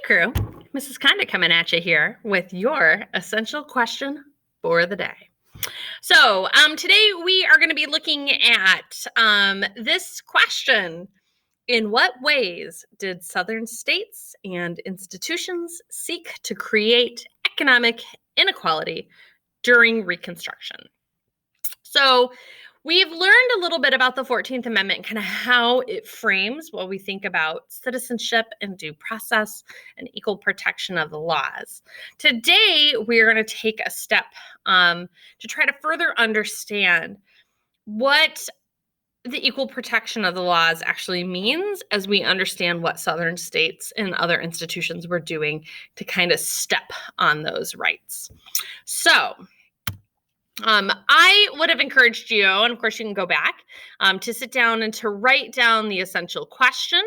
Crew, Mrs. Kinda coming at you here with your essential question for the day. So today we are going to be looking at this question. In what ways did Southern states and institutions seek to create economic inequality during Reconstruction? So we've learned a little bit about the 14th Amendment and kind of how it frames what we think about citizenship and due process and equal protection of the laws. Today, we're going to take a step to try to further understand what the equal protection of the laws actually means as we understand what Southern states and other institutions were doing to kind of step on those rights. So, I would have encouraged you, and of course you can go back, to sit down and to write down the essential question.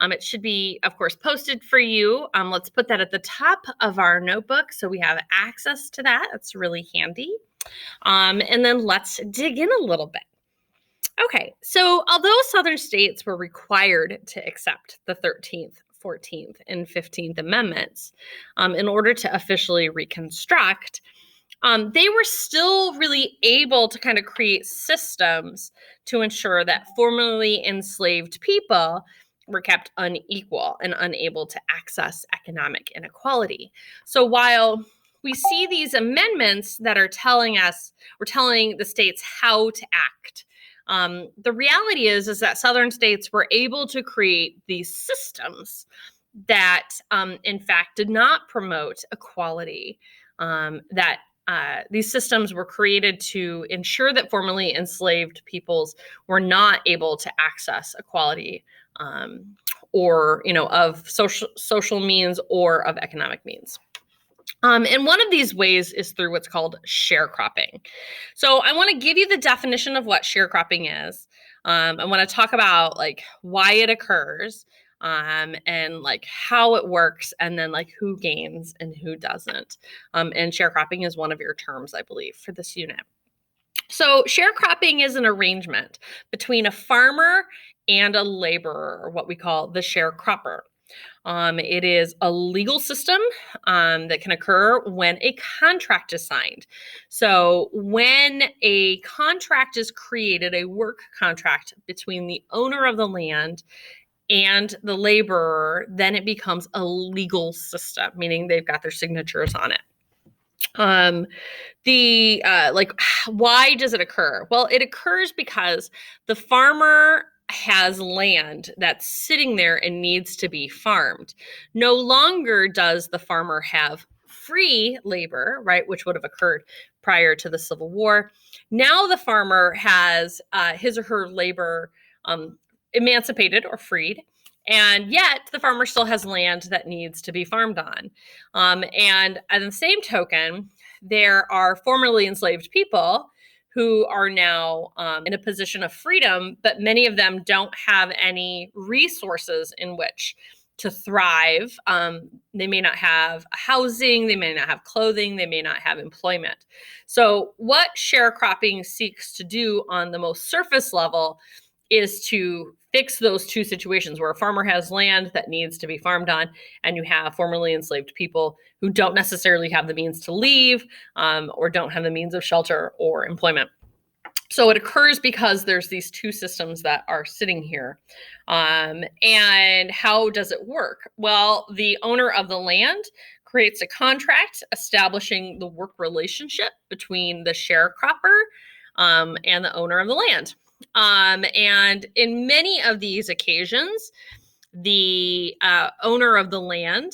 It should be, of course, posted for you. Let's put that at the top of our notebook so we have access to that. That's really handy. And then let's dig in a little bit. Okay, so although Southern states were required to accept the 13th, 14th, and 15th Amendments in order to officially reconstruct, they were still really able to kind of create systems to ensure that formerly enslaved people were kept unequal and unable to access economic inequality. So while we see these amendments that are telling the states how to act, the reality is that Southern states were able to create these systems that, in fact, did not promote equality, these systems were created to ensure that formerly enslaved peoples were not able to access equality, or of social means or of economic means. And one of these ways is through what's called sharecropping. So I want to give you the definition of what sharecropping is. I want to talk about why it occurs, and how it works, and then who gains and who doesn't. And sharecropping is one of your terms, I believe, for this unit. So sharecropping is an arrangement between a farmer and a laborer, or what we call the sharecropper. It is a legal system that can occur when a contract is signed. So when a contract is created, a work contract between the owner of the land and the laborer, then it becomes a legal system, meaning they've got their signatures on it. Why does it occur? Well, it occurs because the farmer has land that's sitting there and needs to be farmed. No longer does the farmer have free labor, right, which would have occurred prior to the Civil War. Now the farmer has his or her labor emancipated or freed, and yet the farmer still has land that needs to be farmed on. And at the same token, there are formerly enslaved people who are now in a position of freedom, but many of them don't have any resources in which to thrive. They may not have housing, they may not have clothing, they may not have employment. So what sharecropping seeks to do on the most surface level is to fix those two situations where a farmer has land that needs to be farmed on, and you have formerly enslaved people who don't necessarily have the means to leave, or don't have the means of shelter or employment. So it occurs because there's these two systems that are sitting here. And how does it work? Well, the owner of the land creates a contract establishing the work relationship between the sharecropper and the owner of the land. And in many of these occasions, the owner of the land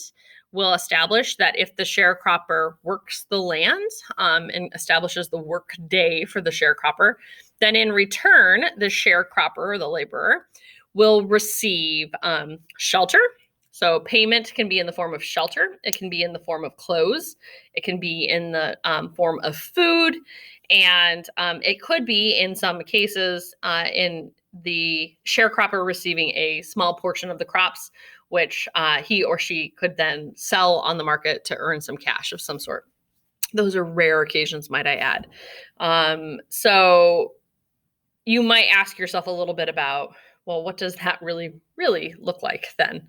will establish that if the sharecropper works the land, and establishes the work day for the sharecropper, then in return, the sharecropper, or the laborer, will receive shelter. So payment can be in the form of shelter. It can be in the form of clothes. It can be in the form of food. And it could be, in some cases, in the sharecropper receiving a small portion of the crops, which he or she could then sell on the market to earn some cash of some sort. Those are rare occasions, might I add. So you might ask yourself a little bit about, Well, what does that really look like then?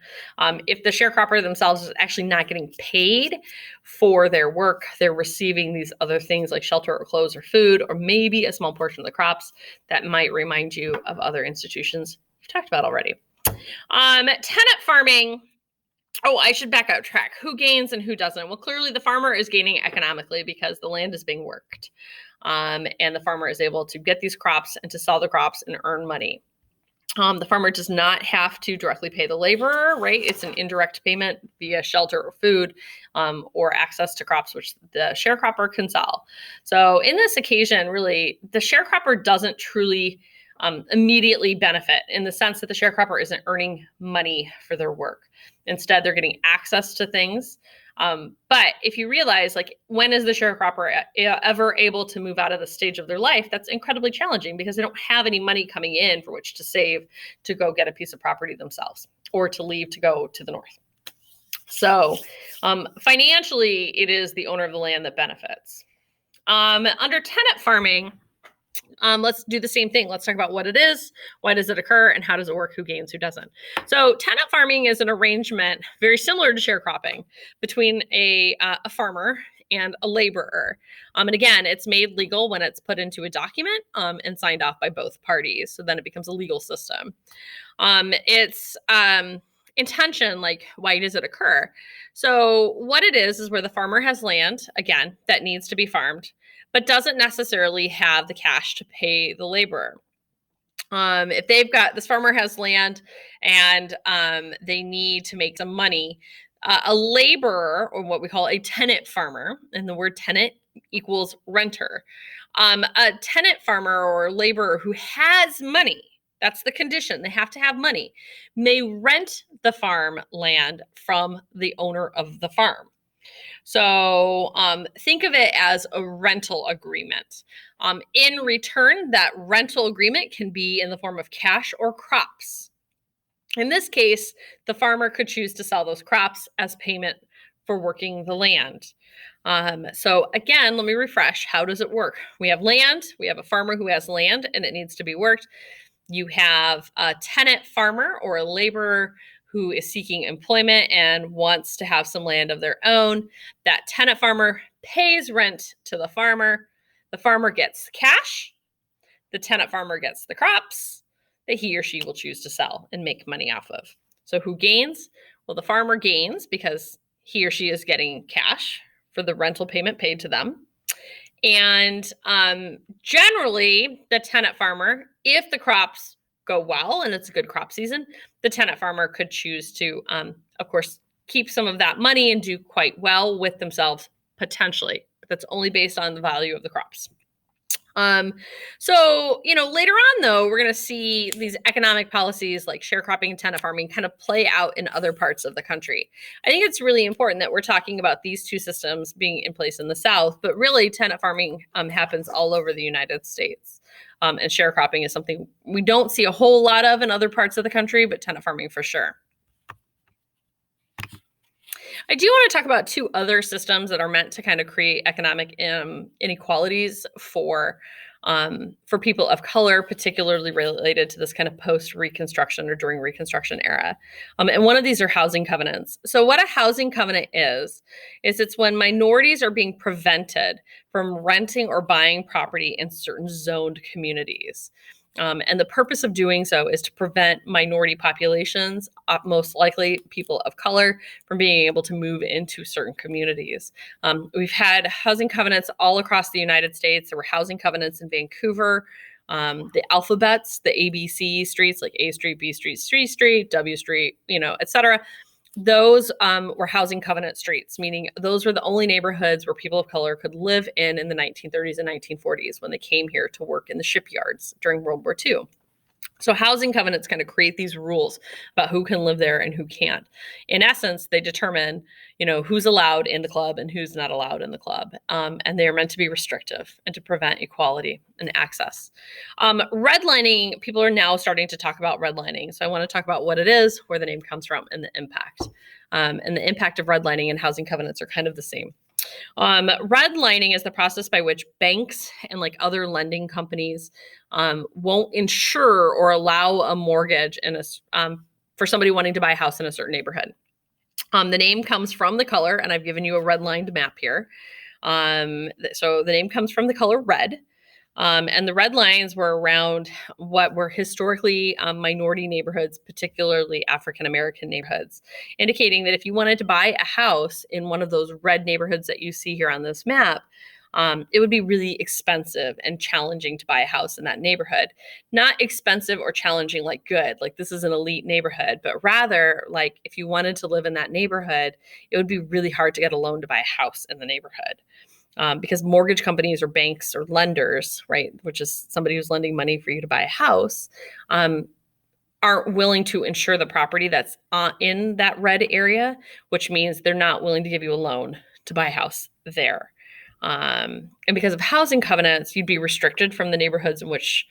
If the sharecropper themselves is actually not getting paid for their work, they're receiving these other things like shelter or clothes or food, or maybe a small portion of the crops that might remind you of other institutions you've talked about already. Tenant farming. Oh, I should back out track. Who gains and who doesn't? Well, clearly the farmer is gaining economically because the land is being worked. And the farmer is able to get these crops and to sell the crops and earn money. The farmer does not have to directly pay the laborer, right? It's an indirect payment via shelter or food, or access to crops, which the sharecropper can sell. So in this occasion, really, the sharecropper doesn't truly immediately benefit in the sense that the sharecropper isn't earning money for their work. Instead, they're getting access to things. But if you realize, like, when is the sharecropper ever able to move out of the stage of their life? That's incredibly challenging because they don't have any money coming in for which to save to go get a piece of property themselves or to leave to go to the north. So financially, it is the owner of the land that benefits. Under tenant farming, let's do the same thing. Let's talk about what it is, why does it occur, and how does it work, who gains, who doesn't. So tenant farming is an arrangement very similar to sharecropping between a farmer and a laborer. And again, it's made legal when it's put into a document and signed off by both parties. So then it becomes a legal system. It's intention, like, why does it occur? So what it is where the farmer has land, again, that needs to be farmed, but doesn't necessarily have the cash to pay the laborer. If they've got, this farmer has land and they need to make some money, a laborer, or what we call a tenant farmer, and the word tenant equals renter. A tenant farmer or laborer who has money, that's the condition, they have to have money, may rent the farm land from the owner of the farm. So think of it as a rental agreement. In return, that rental agreement can be in the form of cash or crops. In this case, the farmer could choose to sell those crops as payment for working the land. So again, let me refresh. How does it work? We have land. We have a farmer who has land and it needs to be worked. You have a tenant farmer or a laborer who is seeking employment and wants to have some land of their own. That tenant farmer pays rent to the farmer. The farmer gets cash. The tenant farmer gets the crops that he or she will choose to sell and make money off of. So who gains? Well, the farmer gains because he or she is getting cash for the rental payment paid to them. And generally, the tenant farmer, if the crops go well and it's a good crop season, the tenant farmer could choose to, of course, keep some of that money and do quite well with themselves, potentially. But that's only based on the value of the crops. So, later on, though, we're going to see these economic policies like sharecropping and tenant farming kind of play out in other parts of the country. I think it's really important that we're talking about these two systems being in place in the South, but really tenant farming happens all over the United States. And sharecropping is something we don't see a whole lot of in other parts of the country, but tenant farming for sure. I do want to talk about two other systems that are meant to kind of create economic inequalities for people of color, particularly related to this kind of post-Reconstruction or during Reconstruction era. And one of these are housing covenants. So what a housing covenant is it's when minorities are being prevented from renting or buying property in certain zoned communities. And the purpose of doing so is to prevent minority populations, most likely people of color, from being able to move into certain communities. We've had housing covenants all across the United States. There were housing covenants in Vancouver. The alphabets, the ABC streets, like A Street, B Street, C Street, W Street, et cetera. Those were housing covenant streets, meaning those were the only neighborhoods where people of color could live in the 1930s and 1940s when they came here to work in the shipyards during World War II. So housing covenants kind of create these rules about who can live there and who can't. In essence, they determine, who's allowed in the club and who's not allowed in the club. And they are meant to be restrictive and to prevent equality and access. Redlining, people are now starting to talk about redlining. So I want to talk about what it is, where the name comes from, and the impact. And the impact of redlining and housing covenants are kind of the same. Redlining is the process by which banks and like other lending companies won't insure or allow a mortgage for somebody wanting to buy a house in a certain neighborhood. The name comes from the color, and I've given you a redlined map here. So the name comes from the color red. And the red lines were around what were historically minority neighborhoods, particularly African American neighborhoods, indicating that if you wanted to buy a house in one of those red neighborhoods that you see here on this map, it would be really expensive and challenging to buy a house in that neighborhood. Not expensive or challenging like good, like this is an elite neighborhood, but rather like if you wanted to live in that neighborhood, it would be really hard to get a loan to buy a house in the neighborhood. Because mortgage companies or banks or lenders, right, which is somebody who's lending money for you to buy a house, aren't willing to insure the property that's in that red area, which means they're not willing to give you a loan to buy a house there. And because of housing covenants, you'd be restricted from the neighborhoods in which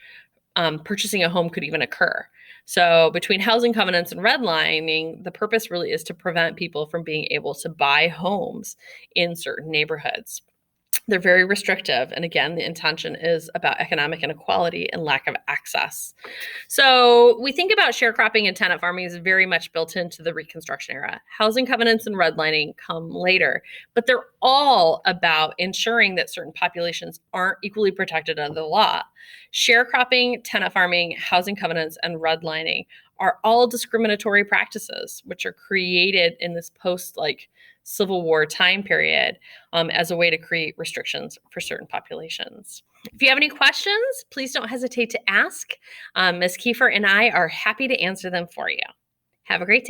purchasing a home could even occur. So between housing covenants and redlining, the purpose really is to prevent people from being able to buy homes in certain neighborhoods. They're very restrictive. And again, the intention is about economic inequality and lack of access. So we think about sharecropping and tenant farming as very much built into the Reconstruction era. Housing covenants and redlining come later, but they're all about ensuring that certain populations aren't equally protected under the law. Sharecropping, tenant farming, housing covenants, and redlining are all discriminatory practices, which are created in this post Civil War time period as a way to create restrictions for certain populations. If you have any questions, please don't hesitate to ask. Ms. Kiefer and I are happy to answer them for you. Have a great day.